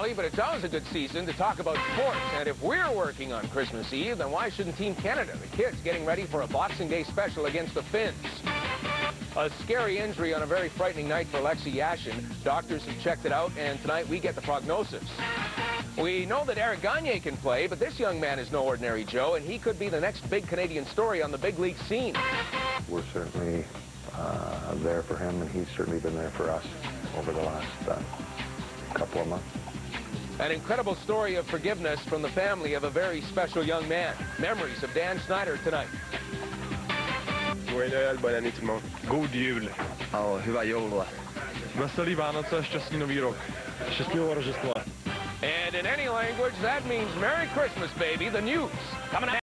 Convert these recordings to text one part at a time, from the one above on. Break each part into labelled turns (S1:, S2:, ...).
S1: early, but it's always a good season to talk about sports. And if we're working on Christmas Eve, then why shouldn't Team Canada? The kids getting ready for a Boxing Day special against the Finns. A scary injury on a very frightening night for Alexei Yashin. Doctors have checked it out, and tonight we get the prognosis. We know that Eric Gagne can play, but this young man is no ordinary Joe, and he could be the next big Canadian story on the big league scene.
S2: We're certainly there for him, and he's certainly been there for us over the last couple of months.
S1: An incredible story of forgiveness from the family of a very special young man. Memories of Dan Snyder tonight.
S3: God jul.
S4: Ja, hyvää joulua.
S3: Bästa libanat så szczęśliwy nowy rok. Szczęśliwe Rождество.
S1: And in any language, that means Merry Christmas, baby. The news coming up.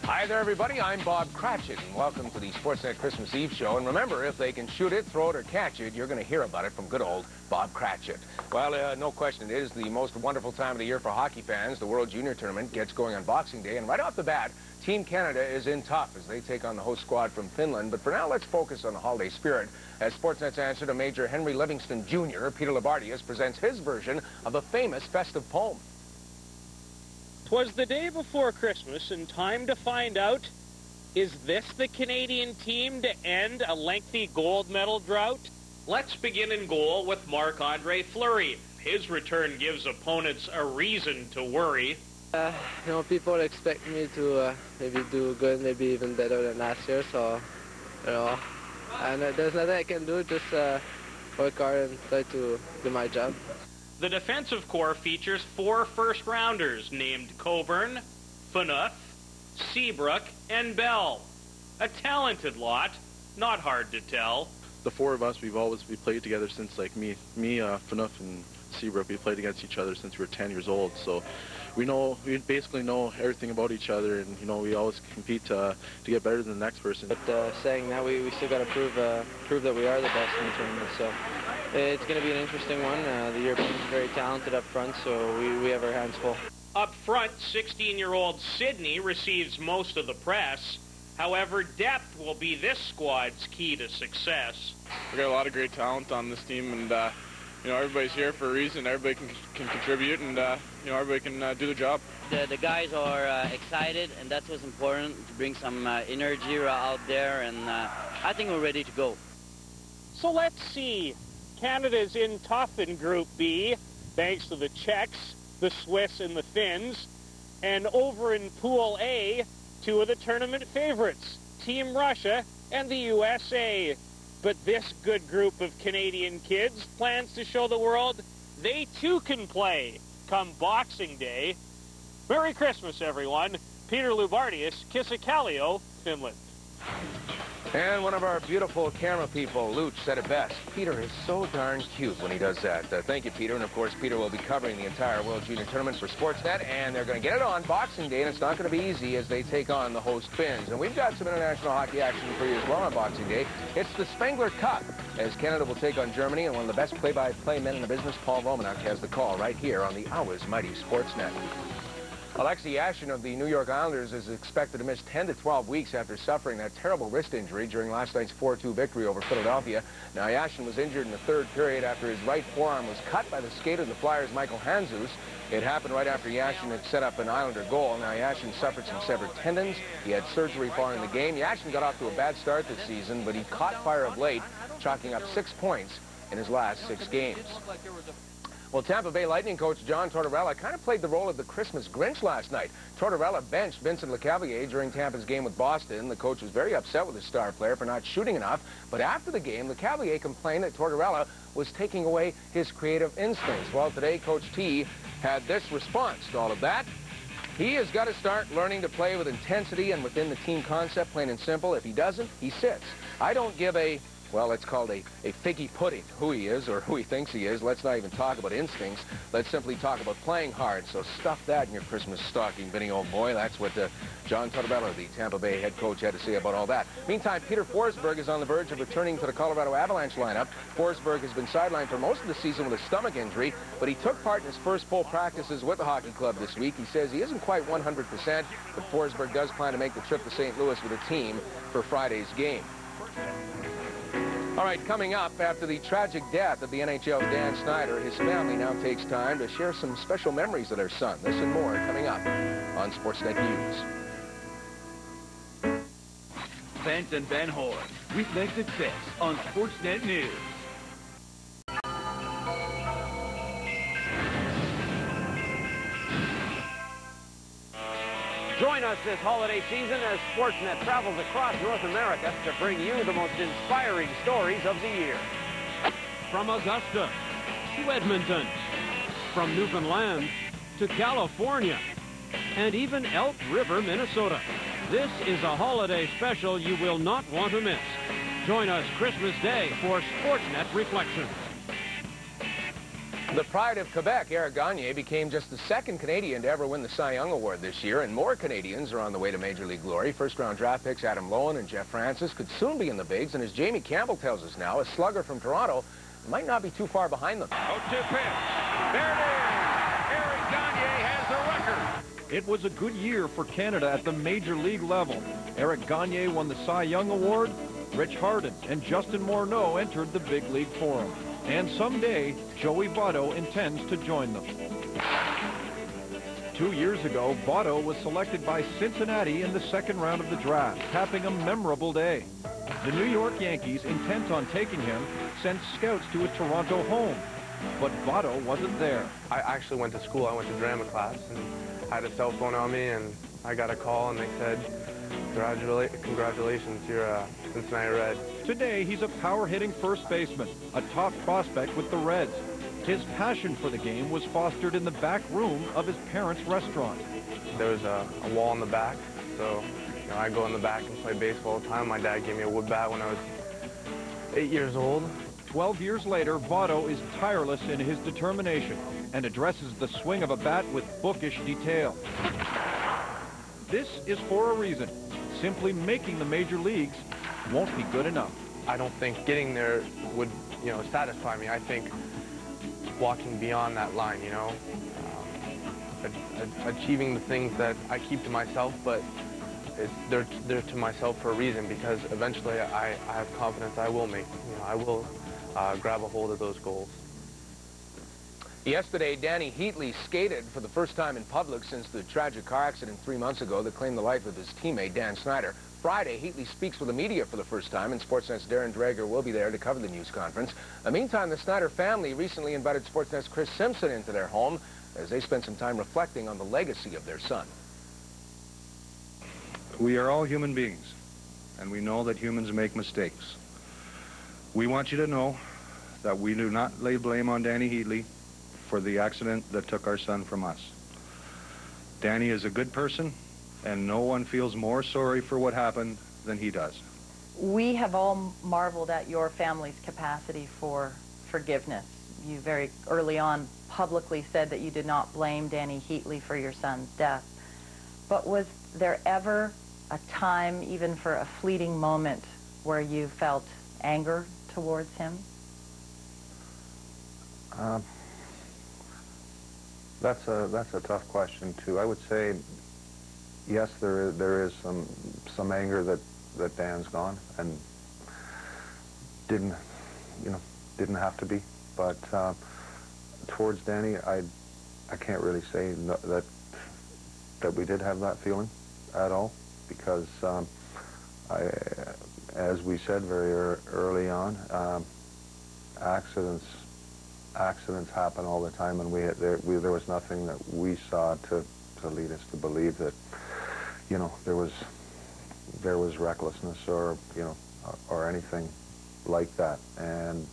S1: Hi there, everybody. I'm Bob Crachit, and welcome to the Sportsnet Christmas Eve show. And remember, if they can shoot it, throw it, or catch it, you're going to hear about it from good old Bob Crachit. Well, no question, it is the most wonderful time of the year for hockey fans. The World Junior Tournament gets going on Boxing Day, and right off the bat, Team Canada is in tough as they take on the host squad from Finland. But for now, let's focus on the holiday spirit as Sportsnet's answer to Major Henry Livingston Jr., Peter Labardius, presents his version of a famous festive poem.
S5: 'Twas the day before Christmas, and time to find out, is this the Canadian team to end a lengthy gold medal drought? Let's begin in goal with Marc-Andre Fleury. His return gives opponents a reason to worry.
S6: People expect me to maybe do good, maybe even better than last year, so, and there's nothing I can do, just work hard and try to do my job.
S5: The defensive core features 4 first-rounders named Coburn, Phaneuf, Seabrook, and Bell. A talented lot, not hard to tell.
S7: The 4 of us, we played together since, like me, Phaneuf, and Seabrook, we played against each other since we were 10 years old. So we basically know everything about each other, and we always compete to get better than the next person.
S6: But saying that, we still got to prove that we are the best in the tournament. So it's going to be an interesting one. The Europeans are very talented up front, so we have our hands full.
S5: Up front, 16-year-old Sydney receives most of the press. However, depth will be this squad's key to success.
S3: We got a lot of great talent on this team, and everybody's here for a reason. Everybody can contribute, and everybody can do the job.
S8: The guys are excited, and that's what's important, to bring some energy out there, and I think we're ready to go.
S5: So let's see. Canada's in tough in Group B, thanks to the Czechs, the Swiss, and the Finns. And over in Pool A, 2 of the tournament favorites, Team Russia and the USA. But this good group of Canadian kids plans to show the world they too can play come Boxing Day. Merry Christmas, everyone. Peter Labardius, Kisakallio, Finland.
S1: And one of our beautiful camera people, Luch, said it best. Peter is so darn cute when he does that. Thank you, Peter. And, of course, Peter will be covering the entire World Junior Tournament for Sportsnet, and they're going to get it on Boxing Day, and it's not going to be easy as they take on the host Finns. And we've got some international hockey action for you as well on Boxing Day. It's the Spengler Cup, as Canada will take on Germany, and one of the best play-by-play men in the business, Paul Romanuk, has the call right here on the Always Mighty Sportsnet. Alexei Yashin of the New York Islanders is expected to miss 10 to 12 weeks after suffering that terrible wrist injury during last night's 4-2 victory over Philadelphia. Now, Yashin was injured in the 3rd period after his right forearm was cut by the skater of the Flyers, Michael Handzus. It happened right after Yashin had set up an Islander goal. Now, Yashin suffered some severed tendons. He had surgery following the game. Yashin got off to a bad start this season, but he caught fire of late, chalking up 6 points in his last 6 games. Well, Tampa Bay Lightning coach John Tortorella kind of played the role of the Christmas Grinch last night. Tortorella benched Vincent Lecavalier during Tampa's game with Boston. The coach was very upset with his star player for not shooting enough. But after the game, Lecavalier complained that Tortorella was taking away his creative instincts. Well, today, Coach T had this response to all of that. He has got to start learning to play with intensity and within the team concept, plain and simple. If he doesn't, he sits. I don't give a well, it's called a figgy pudding. Who he is or who he thinks he is, let's not even talk about instincts. Let's simply talk about playing hard. So stuff that in your Christmas stocking, Vinny, old boy. That's what John Tortorella, the Tampa Bay head coach, had to say about all that. Meantime, Peter FORSBERG is on the verge of returning to the Colorado Avalanche lineup. FORSBERG has been sidelined for most of the season with a stomach injury, but he took part in his first full practices with the hockey club this week. He says he isn't quite 100%, but FORSBERG does plan to make the trip to St. Louis with the team for Friday's game. All right, coming up, after the tragic death of the NHL Dan Snyder, his family now takes time to share some special memories of their son. This and more coming up on Sportsnet News.
S4: Vance and Van Horn, weeknights at 6 on Sportsnet News.
S9: Join us this holiday season as Sportsnet travels across North America to bring you the most inspiring stories of the year.
S10: From Augusta to Edmonton, from Newfoundland to California, and even Elk River, Minnesota. This is a holiday special you will not want to miss. Join us Christmas Day for Sportsnet Reflections.
S1: The pride of Quebec, Eric Gagne, became just the second Canadian to ever win the Cy Young Award this year, and more Canadians are on the way to Major League glory. First-round draft picks Adam Lowen and Jeff Francis could soon be in the bigs, and as Jamie Campbell tells us now, a slugger from Toronto might not be too far behind them.
S11: 0-2 pitch. There it is. Eric Gagne has the record.
S12: It was a good year for Canada at the Major League level. Eric Gagne won the Cy Young Award. Rich Harden and Justin Morneau entered the big league for him. And someday, Joey Votto intends to join them. 2 years ago, Votto was selected by Cincinnati in the second round of the draft, capping a memorable day. The New York Yankees, intent on taking him, sent scouts to his Toronto home. But Votto wasn't there.
S13: I actually went to school. I went to drama class, and I had a cell phone on me, and I got a call, and they said, congratulations, you're a Cincinnati Red.
S12: Today, he's a power-hitting first baseman, a top prospect with the Reds. His passion for the game was fostered in the back room of his parents' restaurant.
S13: There was a wall in the back, so I go in the back and play baseball all the time. My dad gave me a wood bat when I was 8 years old.
S12: 12 years later, Votto is tireless in his determination and addresses the swing of a bat with bookish detail. This is for a reason. Simply making the major leagues won't be good enough.
S13: I don't think getting there would, satisfy me. I think walking beyond that line, achieving the things that I keep to myself, but they're to myself for a reason, because eventually I have confidence I will make. I will grab a hold of those goals.
S1: Yesterday, Danny Heatley skated for the first time in public since the tragic car accident 3 months ago that claimed the life of his teammate, Dan Snyder. Friday, Heatley speaks with the media for the first time, and Sportsnet's Darren Dreger will be there to cover the news conference. Meantime, the Snyder family recently invited Sportsnet's Chris Simpson into their home as they spent some time reflecting on the legacy of their son.
S14: We are all human beings, and we know that humans make mistakes. We want you to know that we do not lay blame on Danny Heatley for the accident that took our son from us. Danny is a good person, and no one feels more sorry for what happened than he does.
S15: We have all marveled at your family's capacity for forgiveness. You very early on publicly said that you did not blame Danny Heatley for your son's death. But was there ever a time, even for a fleeting moment, where you felt anger towards him?
S2: That's a tough question too. I would say yes, there is some anger that Dan's gone, and didn't have to be. But towards Danny, I can't really say that we did have that feeling at all, because as we said very early on, accidents happen all the time, and there was nothing that we saw to lead us to believe that there was recklessness or anything like that. And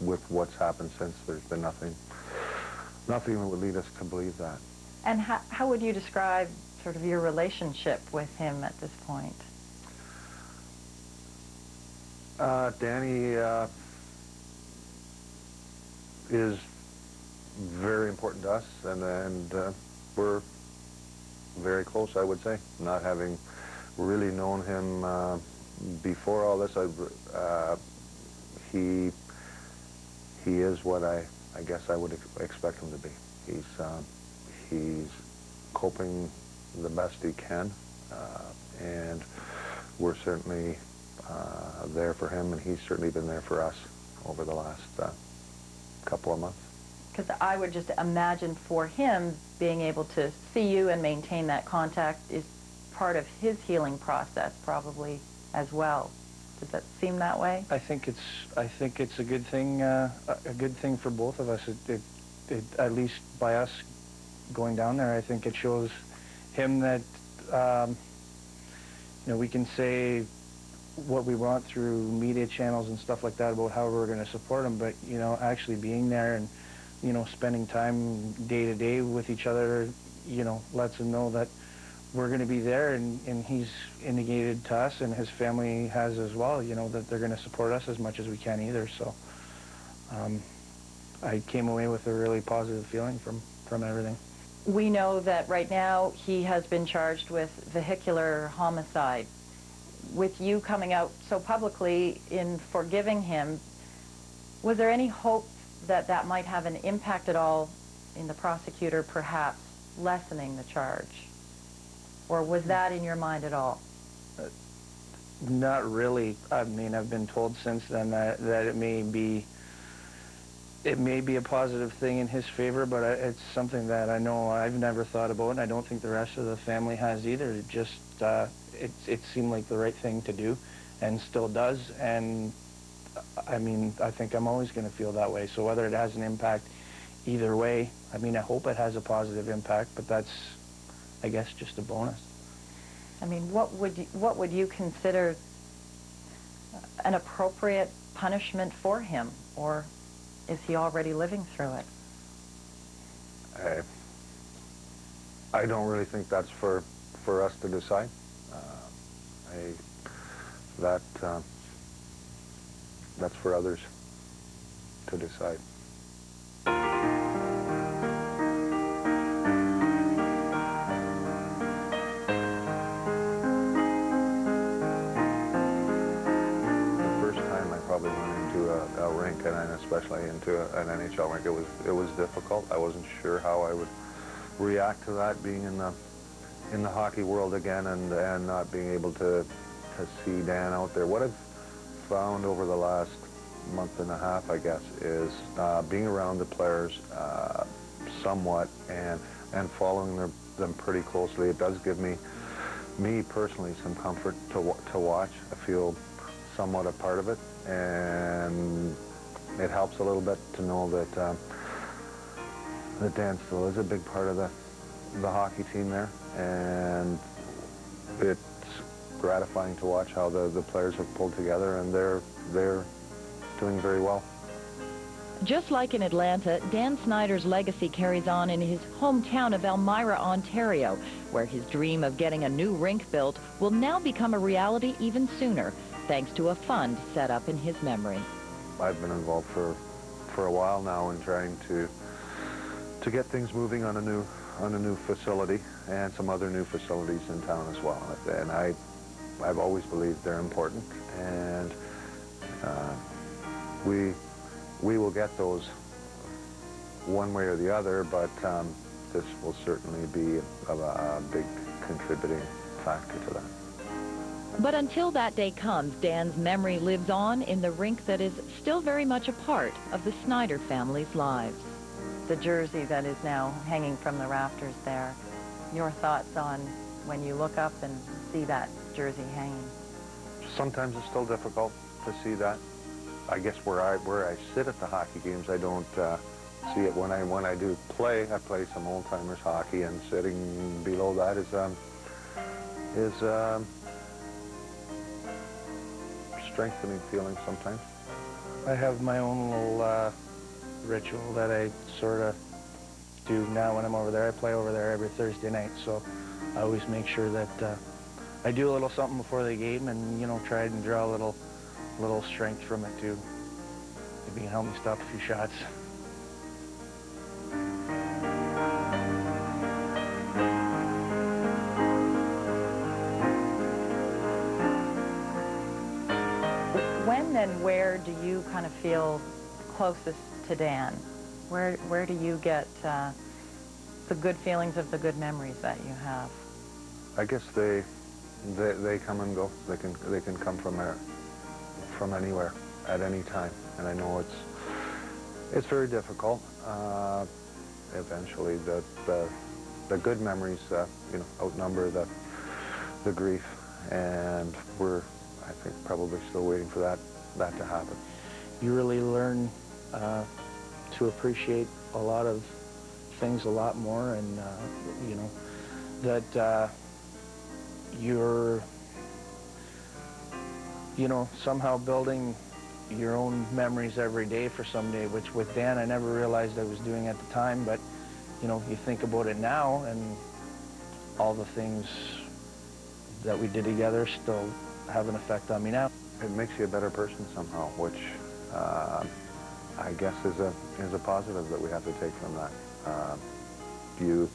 S2: with what's happened since, there's been nothing that would lead us to believe that.
S15: And how would you describe sort of your relationship with him at this point?
S2: Danny is very important to us, and we're very close, I would say. Not having really known him before all this, he is what I guess I would expect him to be. He's coping the best he can, and we're certainly there for him, and he's certainly been there for us over the last couple of months.
S15: Because I would just imagine for him, being able to see you and maintain that contact is part of his healing process, probably as well. Does that seem that way?
S16: I think it's a good thing for both of us. It at least by us going down there, I think it shows him that we can say what we want through media channels and stuff like that about how we're going to support him, but actually being there and spending time day to day with each other, lets him know that we're going to be there, and he's indicated to us, and his family has as well, that they're going to support us as much as we can either. So I came away with a really positive feeling from everything.
S15: We know that right now he has been charged with vehicular homicide. With you coming out so publicly in forgiving him, was there any hope that that might have an impact at all in the prosecutor perhaps lessening the charge? Or was that in your mind at all?
S16: Not really. I mean, I've been told since then that it may be a positive thing in his favor, but it's something that I know I've never thought about, and I don't think the rest of the family has either. It just, it seemed like the right thing to do, and still does, and I mean, I think I'm always going to feel that way. So whether it has an impact either way, I mean, I hope it has a positive impact, but that's, I guess, just a bonus.
S15: I mean, what would you consider an appropriate punishment for him, or is he already living through it?
S2: I don't really think that's for us to decide. That's for others to decide. Probably went into a rink, and especially into an NHL rink. It was difficult. I wasn't sure how I would react to that, being in the hockey world again, and not being able to see Dan out there. What I've found over the last month and a half, I guess, is being around the players somewhat and following them pretty closely. It does give me personally some comfort to watch. I feel somewhat a part of it, and it helps a little bit to know that Dan still is a big part of the hockey team there, and it's gratifying to watch how the players have pulled together, and they're doing very well.
S15: Just like in Atlanta, Dan Snyder's legacy carries on in his hometown of Elmira, Ontario, where his dream of getting a new rink built will now become a reality even sooner, thanks to a fund set up in his memory.
S2: I've been involved for a while now in trying to get things moving on a new facility, and some other new facilities in town as well. And I've always believed they're important, and we will get those one way or the other, but this will certainly be a big contributing factor to that.
S15: But until that day comes, Dan's memory lives on in the rink that is still very much a part of the Snyder family's lives. The jersey that is now hanging from the rafters there. Your thoughts on when you look up and see that jersey hanging?
S2: Sometimes it's still difficult to see that. I guess where I sit at the hockey games, I don't see it. When I do play, I play some old-timers hockey, and sitting below that is strengthening feeling sometimes.
S16: I have my own little ritual that I sort of do now when I'm over there. I play over there every Thursday night, so I always make sure that I do a little something before the game, and try and draw a little little strength from it too. Maybe you can help me stop a few shots.
S15: When and where do you kind of feel closest to Dan? Where do you get the good feelings of the good memories that you have?
S2: I guess they come and go. They can come from anywhere at any time, and I know it's very difficult. Eventually, the good memories you know, outnumber the grief, and we're, I think, probably still waiting for that to happen.
S16: You really learn to appreciate a lot of things a lot more, and you know, that you're, you know, somehow building your own memories every day for someday, which with Dan I never realized I was doing at the time, but you know, you think about it now and all the things that we did together still have an effect on me now.
S2: It makes you a better person somehow, which I guess is a positive that we have to take from that. You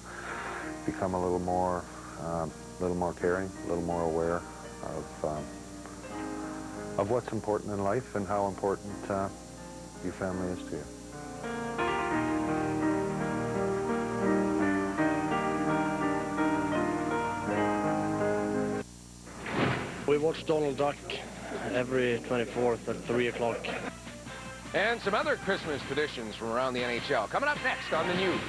S2: become a little more caring, a little more aware of what's important in life and how important your family is to you.
S17: We watch Donald Duck every 24th at 3 o'clock.
S1: And some other Christmas traditions from around the NHL. Coming up next on the news.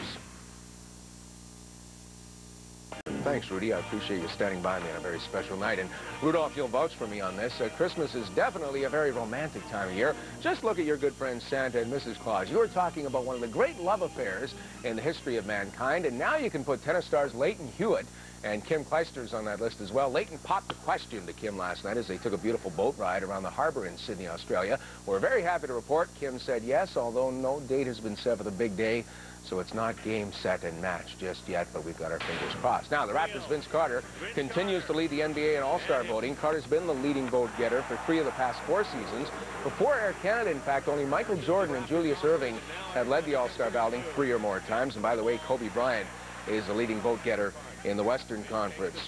S1: Thanks, Rudy. I appreciate you standing by me on a very special night. And Rudolph, you'll vouch for me on this. Christmas is definitely a very romantic time of year. Just look at your good friends Santa and Mrs. Claus. You were talking about one of the great love affairs in the history of mankind, and now you can put tennis stars Leighton Hewitt and Kim Clijsters on that list as well. Leighton popped the question to Kim last night as they took a beautiful boat ride around the harbor in Sydney, Australia. We're very happy to report Kim said yes, although no date has been set for the big day. So it's not game, set, and match just yet, but we've got our fingers crossed. Now, the Raptors' Vince Carter continues to lead the NBA in All-Star voting. Carter's been the leading vote-getter for 3 of the past 4 seasons. Before Air Canada, in fact, only Michael Jordan and Julius Erving had led the All-Star balloting 3 or more times. And by the way, Kobe Bryant is the leading vote-getter in the Western Conference.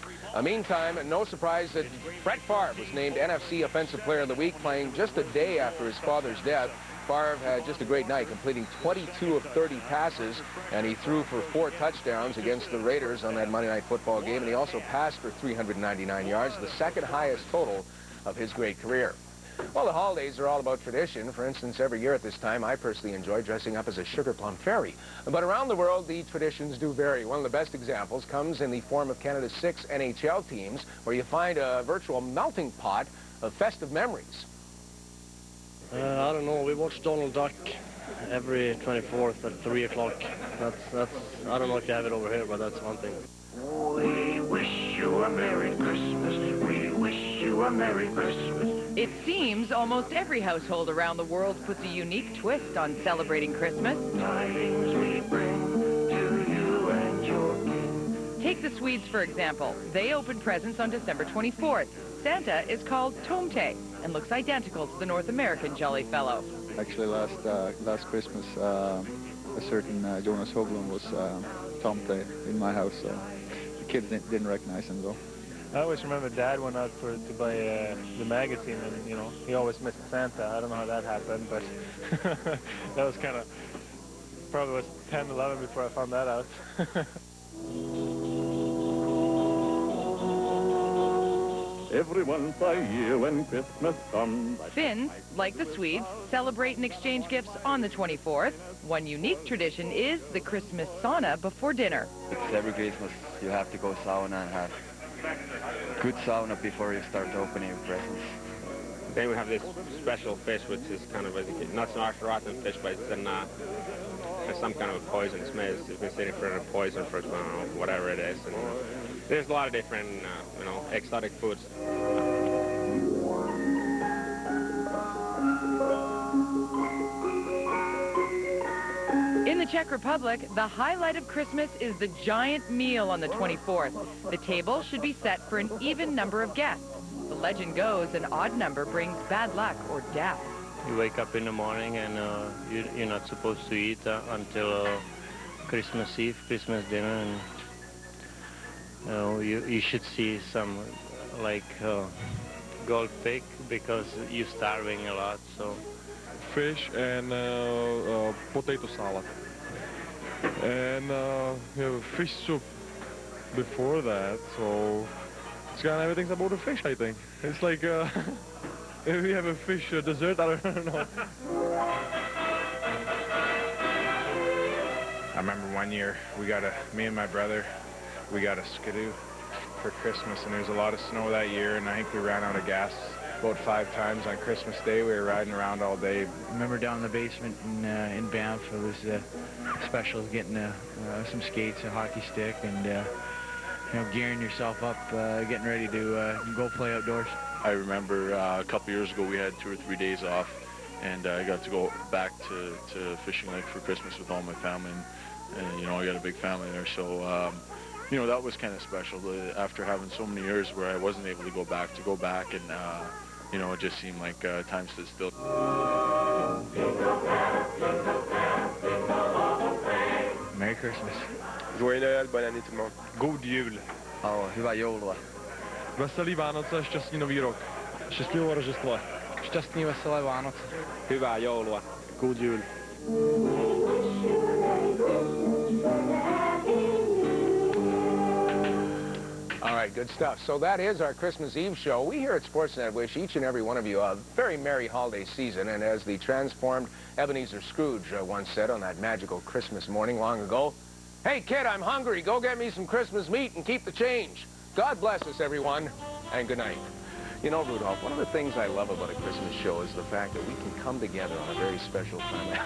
S1: Meantime, no surprise that Brett Favre was named NFC Offensive Player of the Week, playing just a day after his father's death. Favre had just a great night, completing 22 of 30 passes, and he threw for 4 touchdowns against the Raiders on that Monday Night Football game, and he also passed for 399 yards, the second highest total of his great career. Well, the holidays are all about tradition. For instance, every year at this time, I personally enjoy dressing up as a sugar plum fairy. But around the world, the traditions do vary. One of the best examples comes in the form of Canada's 6 NHL teams, where you find a virtual melting pot of festive memories.
S17: I don't know. We watch Donald Duck every 24th at 3 o'clock. That's. I don't know if you have it over here, but that's one thing.
S18: We wish you a Merry Christmas. We wish you a Merry Christmas.
S19: It seems almost every household around the world puts a unique twist on celebrating Christmas.
S18: Tidings we bring to you and your king.
S19: Take the Swedes, for example. They open presents on December 24th. Santa is called Tomte and looks identical to the North American Jolly Fellow.
S20: Actually, last Christmas, a certain Jonas Hoglund was Tomte in my house, so the kids didn't recognize him though.
S21: I always remember Dad went out to buy the magazine, and you know, he always missed Santa. I don't know how that happened, but that was kind of, probably was 10, 11 before I found that out.
S18: Every once a year when Christmas comes.
S19: Finns, like the Swedes, celebrate and exchange gifts on the 24th. One unique tradition is the Christmas sauna before dinner.
S22: It's every Christmas you have to go sauna and have good sauna before you start opening your presents.
S23: Then we have this special fish, which is kind of not so rotten fish, but it's has some kind of poison smell. It's considered for poison for whateher it is. And there's a lot of different, exotic foods.
S19: In the Czech Republic, the highlight of Christmas is the giant meal on the 24th. The table should be set for an even number of guests. The legend goes an odd number brings bad luck or death.
S17: You wake up in the morning and you're not supposed to eat until Christmas Eve, Christmas dinner, and you should see some like gold pig because you're starving a lot. So
S21: fish and potato salad, and you have fish soup before that. So it's kind of everything's about the fish, I think. It's like if we have a fish dessert, I don't know.
S3: I remember one year me and my brother, we got a Skidoo for Christmas, and there was a lot of snow that year, and I think we ran out of gas about 5 times on Christmas Day. We were riding around all day.
S6: I remember down in the basement in Banff, it was special getting some skates, a hockey stick, and you know, gearing yourself up, getting ready to go play outdoors.
S7: I remember a couple years ago we had 2 or 3 days off, and I got to go back to Fishing Lake for Christmas with all my family, and you know, I got a big family there, so you know, that was kind of special after having so many years where I wasn't able to go back, and you know, it just seemed like time stood still.
S3: Merry Christmas.
S24: Joyeux Noël, bonne année tout le monde.
S21: God jul.
S22: Ja, hyvää joulua.
S21: Veselý Vánoce, šťastný nový rok. Šťastný Rождество.
S16: Šťastný veselé Vánoce.
S24: Hyvää joulua.
S21: God jul.
S1: All right, good stuff. So that is our Christmas Eve show. We here at Sportsnet wish each and every one of you a very merry holiday season. And as the transformed Ebenezer Scrooge once said on that magical Christmas morning long ago, "Hey, kid, I'm hungry. Go get me some Christmas meat and keep the change." God bless us, everyone, and good night. You know, Rudolph, one of the things I love about a Christmas show is the fact that we can come together on a very special time.